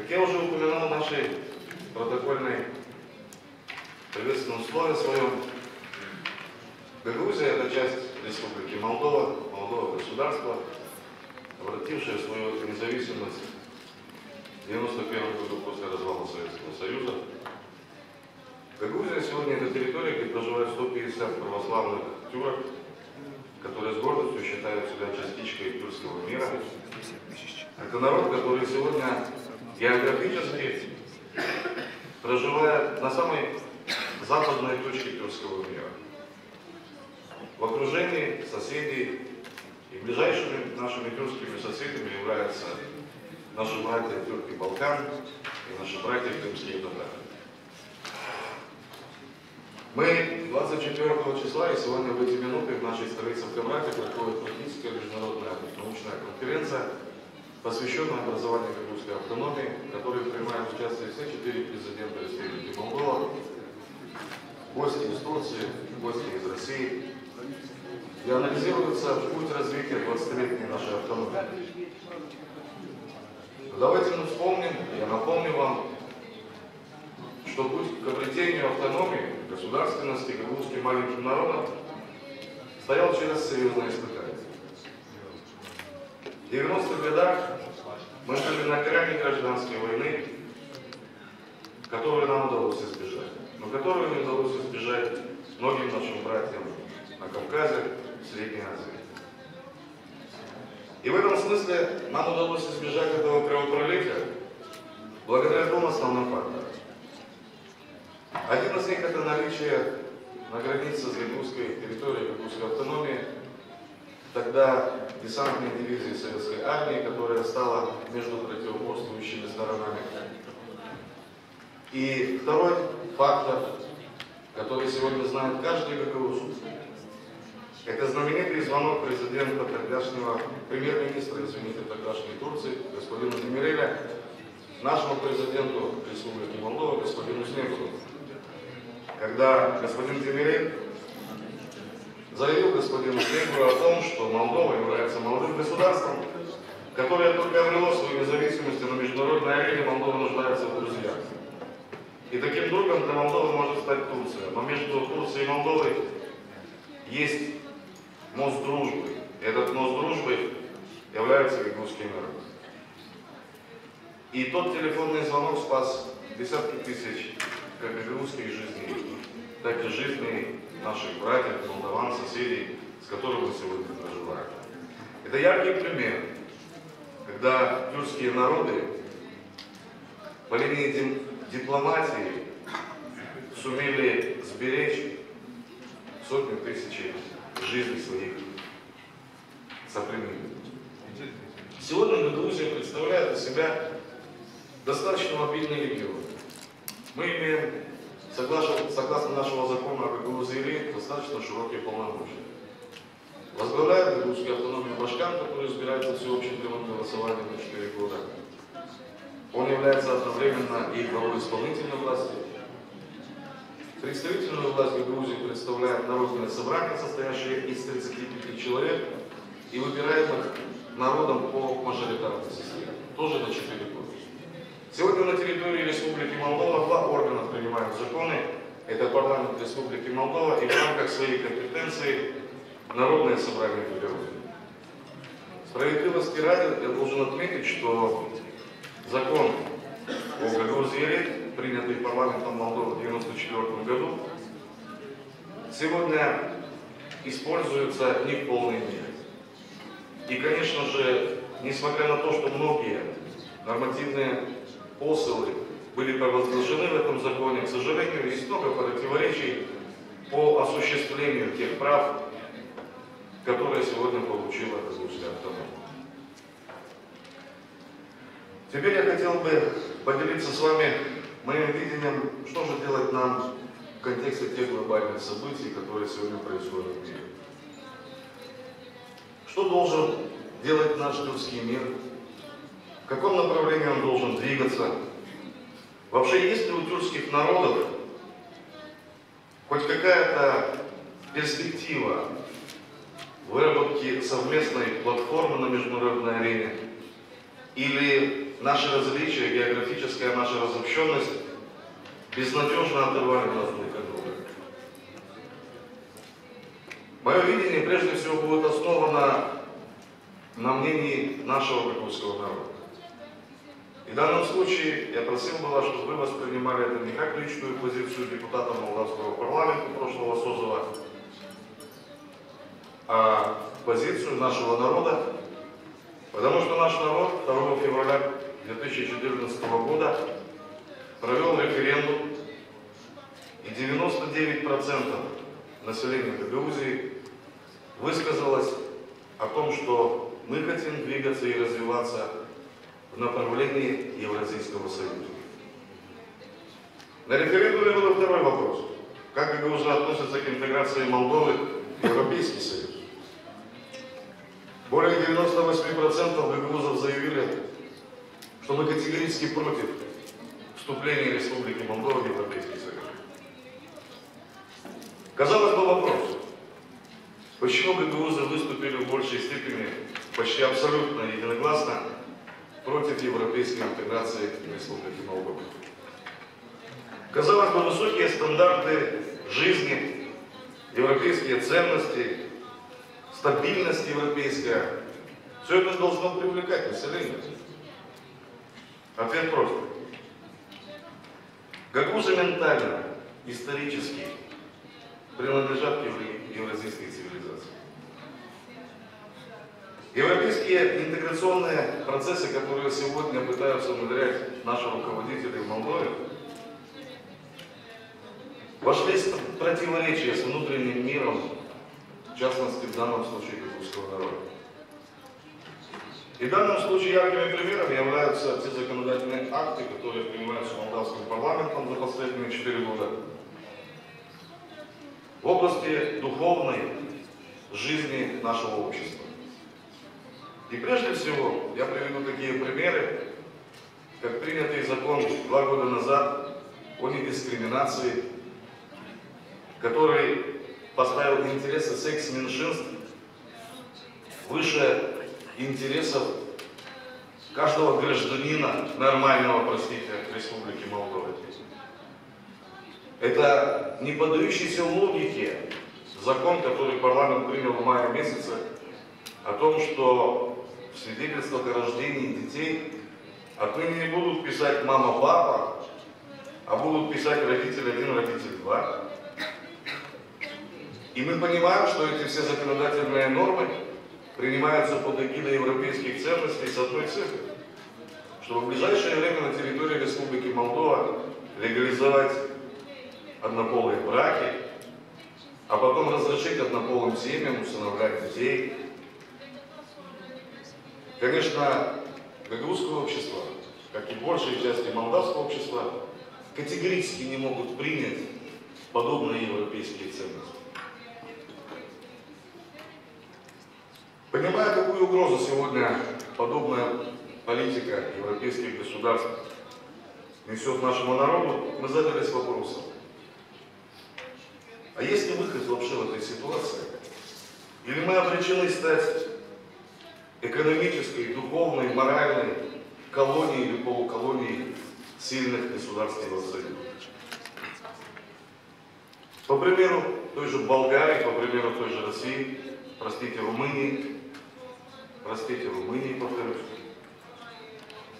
Как я уже упоминал в нашей протокольной приветственном слове своем, Грузия – это часть Республики Молдова, Молдова – государство, обратившее свою независимость в 1991 году после развала Советского Союза. Грузия сегодня это территория, где проживают 150 православных тюрок, которые с гордостью считают себя частичкой тюркского мира. Это народ, который сегодня географически проживает на самой западной точке тюркского мира. В окружении соседей и ближайшими нашими тюркскими соседями являются наши братья тюрки Балкан и наши братья крымские татары. Мы 24 числа и сегодня в эти минуты в нашей столице в Камрате проходит практическая международная научная конференция, посвященная образованию грузинской автономии, в которой принимают участие все 4 президента Республики Молдова, гости из Турции, гости из России, и анализируется путь развития 20-летней нашей автономии. Давайте мы вспомним, я напомню вам, что путь к обретению автономии, государственности грузинским маленьким народом стоял через серьезные испытания. В 90-х годах мы были на грани гражданской войны, которую нам удалось избежать, но которую не удалось избежать многим нашим братьям на Кавказе, в Средней Азии. И в этом смысле нам удалось избежать этого кровопролития благодаря двум основным факторам. Один из них – это наличие на границе с Гагузской территорией Гагузской автономии, тогда десантной дивизии Советской армии, которая стала между противоборствующими сторонами. И второй фактор, который сегодня знает каждый гагаузец, это знаменитый звонок президента тогдашнего премьер-министра, тогдашней Турции, господина Демиреля, нашему президенту Республики Молдова, господину Снегуру. Когда господин Демирель заявил господину Снегуру о том, что Молдова является молодым государством, которое только обрело свою независимость на международной арене, Молдова нуждается в друзьях. И таким другом для Молдовы может стать Турция. Но между Турцией и Молдовой есть мост дружбы. И этот мост дружбы является гагузский народ. И тот телефонный звонок спас десятки тысяч как гагузских жизней, так и жизней наших братьев, молдаван, соседей, с которыми мы сегодня проживаем. Это яркий пример, когда тюркские народы по линии дипломатии сумели сберечь сотни тысяч жизней своих соплеменников. Сегодня Грузия представляет из себя достаточно мобильный регион. Мы имеем, согласно нашего закона о Гагаузии, достаточно широкие полномочия. Возглавляет Гагаузскую автономию Башкан, который избирается всеобщим прямым голосованием на 4 года. Он является одновременно и главой исполнительной власти. Представительную власть Гагаузии представляет Народное собрание, состоящее из 35 человек и выбираемых народом по мажоритарной системе, тоже на 4 года. Сегодня на территории Республики Молдова два органа принимают законы. Это парламент Республики Молдова и в рамках своей компетенции Народное собрание Гагаузии. Справедливости ради я должен отметить, что закон о Гагаузии, принятый парламентом Молдовы в 1994 году, сегодня используется не в полной мере. И, конечно же, несмотря на то, что многие нормативные посылы были провозглашены в этом законе, к сожалению, есть много противоречий по осуществлению тех прав, которые сегодня получила Гагаузская автономия. Теперь я хотел бы поделиться с вами моим видением, что же делать нам в контексте тех глобальных событий, которые сегодня происходят в мире. Что должен делать наш тюркский мир? В каком направлении он должен двигаться? Вообще, есть ли у тюркских народов хоть какая-то перспектива выработки совместной платформы на международной арене? Или наши различия, географическая наша разобщенность безнадежно оторвали нас друг от друга. Мое видение прежде всего будет основано на мнении нашего бакинского народа. И в данном случае я просил бы вас, чтобы вы воспринимали это не как личную позицию депутата Молдавского парламента прошлого созыва, а позицию нашего народа, потому что наш народ 2 февраля 2014 года провел референдум, и 99% населения Гагаузии высказалось о том, что мы хотим двигаться и развиваться в направлении Евразийского союза. На референдуме был второй вопрос. Как Гагауза относится к интеграции Молдовы в Европейский союз? Более 98% гагаузов заявили, что мы категорически против вступления Республики Молдова в Европейский союз. Казалось бы, вопрос. Почему гагаузы выступили в большей степени, почти абсолютно единогласно, против европейской интеграции Республики Молдова? Казалось бы, высокие стандарты жизни, европейские ценности, стабильность европейская, все это должно привлекать население. Ответ прост. Гагаузы ментально, исторически принадлежат к евразийской цивилизации. Европейские интеграционные процессы, которые сегодня пытаются внедрять наши руководители в Молдове, вошли в противоречие с внутренним миром, в частности, в данном случае гагаузского народа. И в данном случае яркими примерами являются те законодательные акты, которые принимаются молдавским парламентом за последние 4 года в области духовной жизни нашего общества. И прежде всего я приведу такие примеры, как принятый закон 2 года назад о недискриминации, который поставил интересы секс-меньшинств выше интересов каждого гражданина, нормального, простите, Республики Молдова. Это не поддающийся логике закон, который парламент принял в мае месяце, о том, что в свидетельствах о рождении детей отныне не будут писать мама-папа, а будут писать родитель 1, родитель 2. И мы понимаем, что эти все законодательные нормы принимаются под эгидой европейских ценностей с одной целью, чтобы в ближайшее время на территории Республики Молдова легализовать однополые браки, а потом разрешить однополым семьям усыновлять детей. Конечно, гагаузское общество, как и большей части молдавского общества, категорически не могут принять подобные европейские ценности. Понимая, какую угрозу сегодня подобная политика европейских государств несет нашему народу, мы задались вопросом, а есть ли выход вообще в этой ситуации? Или мы обречены стать экономической, духовной, моральной колонией или полуколонией сильных государственных союзов? По примеру той же Болгарии, по примеру той же России, Румынии, повторюсь,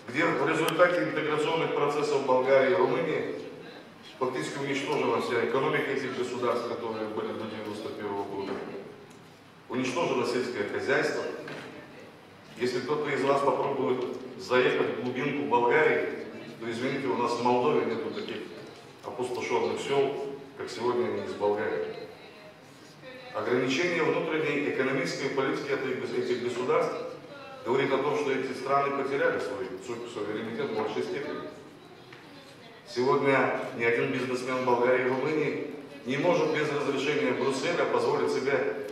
где в результате интеграционных процессов в Болгарии и Румынии фактически уничтожена вся экономика этих государств, которые были до 1991 года. Уничтожено сельское хозяйство. Если кто-то из вас попробует заехать в глубинку Болгарии, то, извините, у нас в Молдове нету таких опустошенных сел, как сегодня они из Болгарии. Ограничение внутренней экономической политики этих государств говорит о том, что эти страны потеряли свой суверенитет в большей степени. Сегодня ни один бизнесмен Болгарии и Румынии не может без разрешения Брюсселя позволить себе,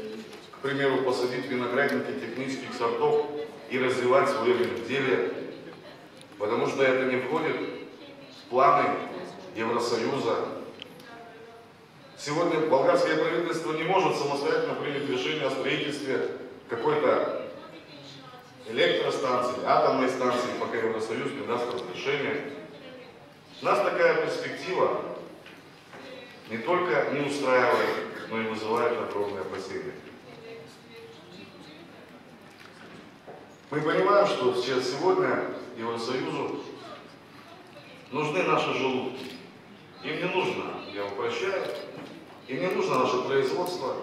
к примеру, посадить виноградники технических сортов и развивать свое земледелие, потому что это не входит в планы Евросоюза. Сегодня болгарское правительство не может самостоятельно принять решение о строительстве какой-то электростанции, атомной станции, пока Евросоюз не даст разрешения. Нас такая перспектива не только не устраивает, но и вызывает огромное опасение. Мы понимаем, что сегодня Евросоюзу нужны наши желудки. Им не нужно, я упрощаю, им не нужно наше производство,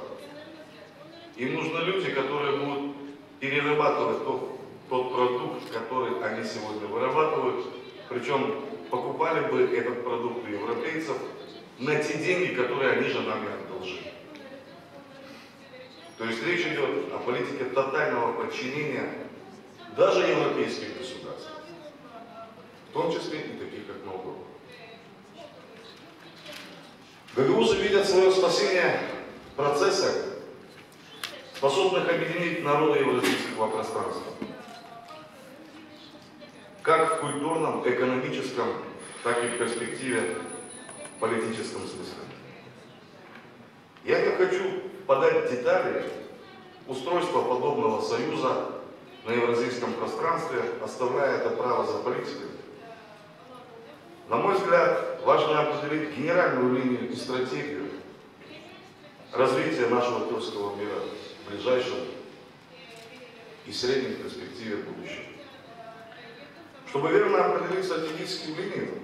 им нужны люди, которые будут перерабатывать тот продукт, который они сегодня вырабатывают, причем покупали бы этот продукт у европейцев на те деньги, которые они же нам и одолжили. То есть речь идет о политике тотального подчинения даже европейских государств, в том числе и таких, как Молдова. Гагаузы видят свое спасение в процессах, способных объединить народы евразийского пространства, как в культурном, экономическом, так и в перспективе политическом смысле. Я не хочу подать детали устройства подобного союза на евразийском пространстве, оставляя это право за политикой. На мой взгляд, важно определить генеральную линию и стратегию развития нашего тюркского мира в ближайшем и средней перспективе будущего. Чтобы верно определить стратегическую линию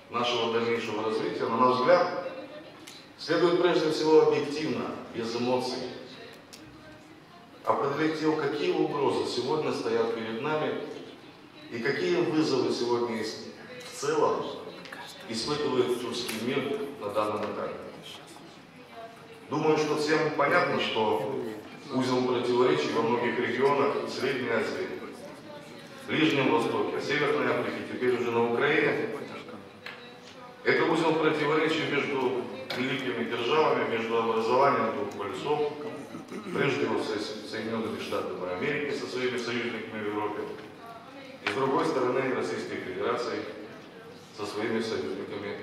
нашего дальнейшего развития, на наш взгляд, следует прежде всего объективно, без эмоций, определить те, какие угрозы сегодня стоят перед нами и какие вызовы сегодня в целом испытывает тюркский мир на данном этапе. Думаю, что всем понятно, что узел противоречий во многих регионах Средней Азии, Ближнем Востоке, Северной Африке, теперь уже на Украине, это узел противоречий между великими державами, между образованием двух полюсов, прежде всего Соединенными Штатами Америки со своими союзниками в Европе, и с другой стороны Российской Федерации со своими союзниками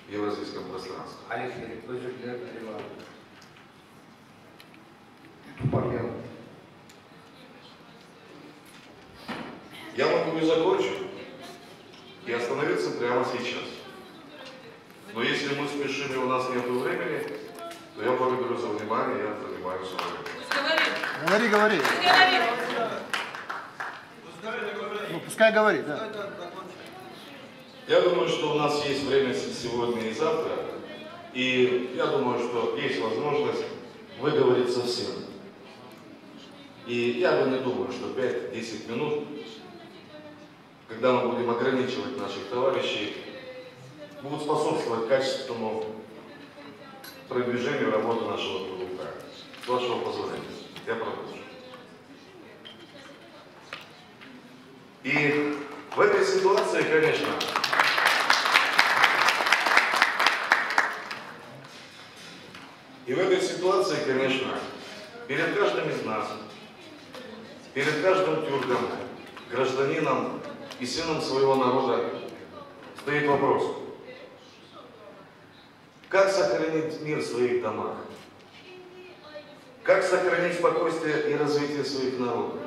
в евразийском пространстве. Я могу и закончить, и остановиться прямо сейчас. Но если мы спешим и у нас нет времени, то я благодарю за внимание, я занимаюсь вами. Говори. Ну, пускай говорит, да. Я думаю, что у нас есть время сегодня и завтра, и я думаю, что есть возможность выговориться всем. И я бы не думаю, что 5-10 минут, когда мы будем ограничивать наших товарищей, будут способствовать качественному продвижению работы нашего ТВК. С вашего позволения, я продолжу. И в этой ситуации, конечно, перед каждым из нас, перед каждым тюрком, гражданином и сыном своего народа стоит вопрос: как сохранить мир в своих домах? Как сохранить спокойствие и развитие своих народов?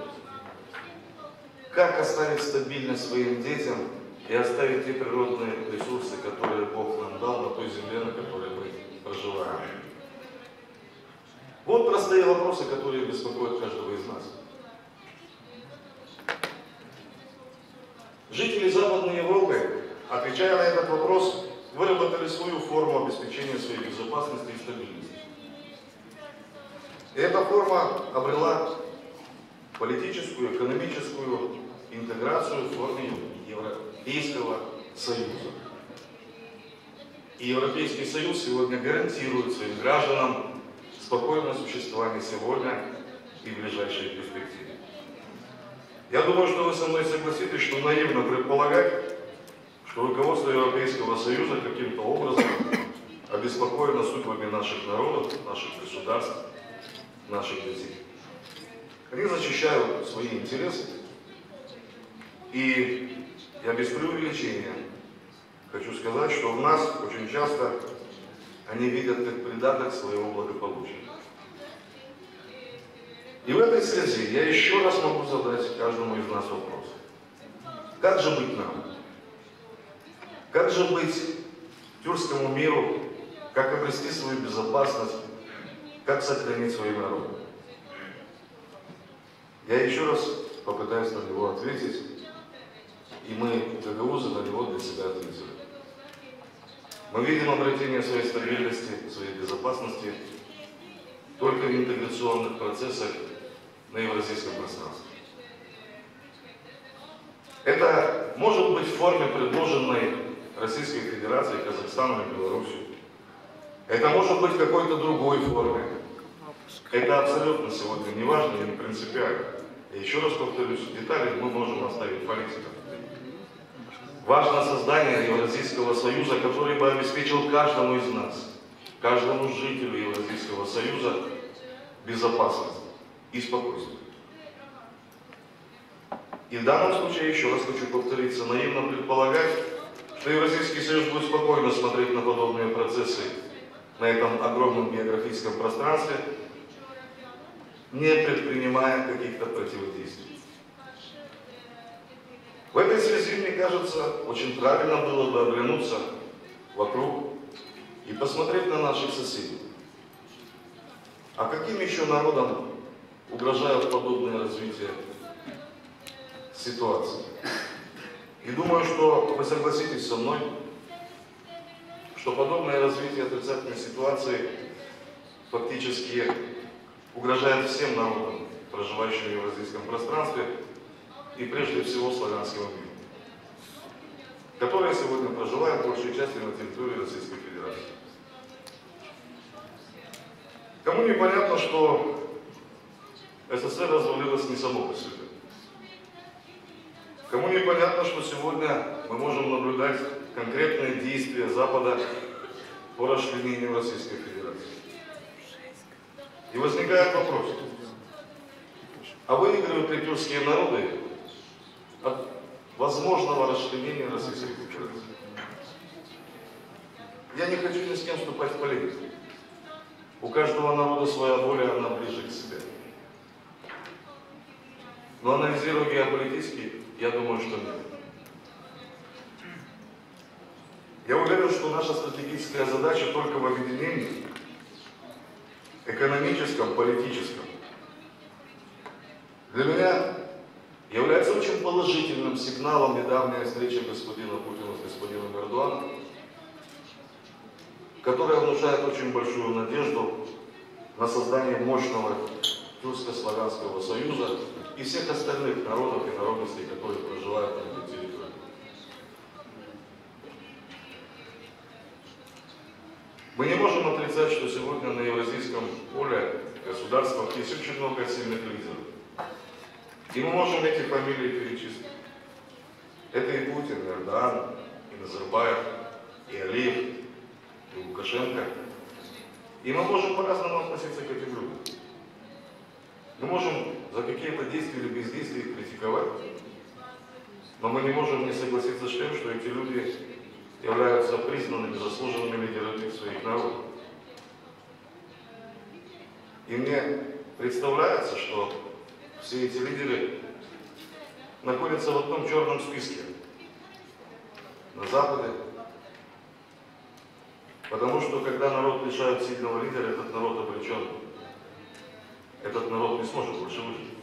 Как оставить стабильность своим детям и оставить те природные ресурсы, которые Бог нам дал на той земле, на которой мы проживаем? Вот простые вопросы, которые беспокоят каждого из нас. Жители Западной Европы, отвечая на этот вопрос, выработали свою форму обеспечения своей безопасности и стабильности. И эта форма обрела политическую, экономическую интеграцию в форме Европейского Союза. И Европейский Союз сегодня гарантирует своим гражданам спокойное существование сегодня и в ближайшей перспективе. Я думаю, что вы со мной согласитесь, что наивно предполагать, что руководство Европейского Союза каким-то образом обеспокоено судьбами наших народов, наших государств, наших детей. Они защищают свои интересы, и я без преувеличения хочу сказать, что в нас очень часто они видят как придаток своего благополучия. И в этой связи я еще раз могу задать каждому из нас вопрос. Как же быть нам? Как же быть тюркскому миру? Как обрести свою безопасность? Как сохранить свой народ? Я еще раз попытаюсь на него ответить, и мы, гагаузы, на него для себя ответили. Мы видим обретение своей стабильности, своей безопасности только в интеграционных процессах на евразийском пространстве. Это может быть в форме, предложенной Российской Федерацией, Казахстаном и Беларусью. Это может быть в какой-то другой форме. Это абсолютно сегодня не важно и не принципиально. И еще раз повторюсь, детали мы можем оставить политикам. Важно создание Евразийского союза, который бы обеспечил каждому из нас, каждому жителю Евразийского союза безопасность и спокойствие. И в данном случае, еще раз хочу повториться, наивно предполагать, что Евразийский союз будет спокойно смотреть на подобные процессы на этом огромном географическом пространстве, не предпринимая каких-то противодействий. В этой связи, мне кажется, очень правильно было бы оглянуться вокруг и посмотреть на наших соседей. А каким еще народам угрожают подобное развитие ситуации? И думаю, что вы согласитесь со мной, что подобное развитие отрицательной ситуации фактически угрожает всем народам, проживающим в евразийском пространстве, и прежде всего славянского мира, которые сегодня проживают в большей части на территории Российской Федерации. Кому непонятно, что СССР развалилось не само по себе? Кому непонятно, что сегодня мы можем наблюдать конкретные действия Запада по расчленению Российской Федерации? И возникает вопрос, а выигрывают ли тюркские народы от возможного расчленения Российской Федерации? Я не хочу ни с кем вступать в полемику. У каждого народа своя воля, она ближе к себе. Но анализируя геополитически, я думаю, что нет. Я уверен, что наша стратегическая задача только в объединении, экономическом, политическом. Для меня является очень положительным сигналом недавняя встреча господина Путина с господином Эрдоганом, которая внушает очень большую надежду на создание мощного тюркско-славянского союза и всех остальных народов и народностей, которые проживают на этой территории. Мы не можем отрицать, что сегодня на евразийском поле государствах есть очень много сильных лидеров. И мы можем эти фамилии перечислить. Это и Путин, и Эрдоган, и Назарбаев, и Алиев, и Лукашенко. И мы можем по-разному относиться к этим людям. Мы можем за какие-то действия или бездействия их критиковать, но мы не можем не согласиться с тем, что эти люди являются признанными, заслуженными лидерами своих народов. И мне представляется, что все эти лидеры находятся в одном черном списке на Западе, потому что когда народ лишает сильного лидера, этот народ обречен. Этот народ не сможет больше выжить.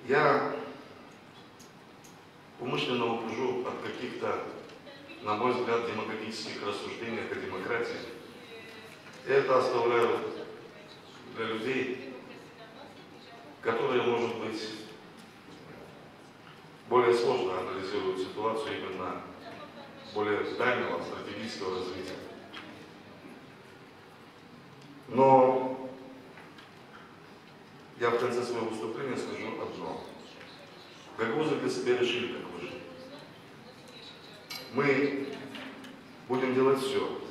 Я умышленно ухожу от каких-то, на мой взгляд, демократических рассуждений о демократии. Я это оставляю для людей, которые, может быть, более сложно анализируют ситуацию именно более дальнего стратегического развития. Но я в конце своего выступления скажу одно. Гагаузы для себя решили, как выжить. Мы будем делать все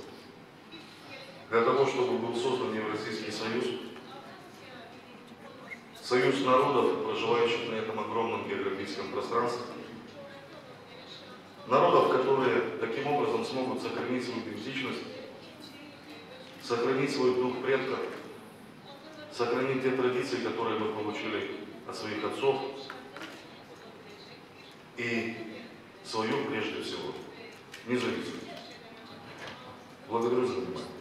для того, чтобы был создан Евразийский союз, союз народов, проживающих на этом огромном географическом пространстве, народов, которые таким образом смогут сохранить свою идентичность, сохранить свой дух предков, сохранить те традиции, которые мы получили от своих отцов, и свою, прежде всего, независимость. Благодарю за внимание.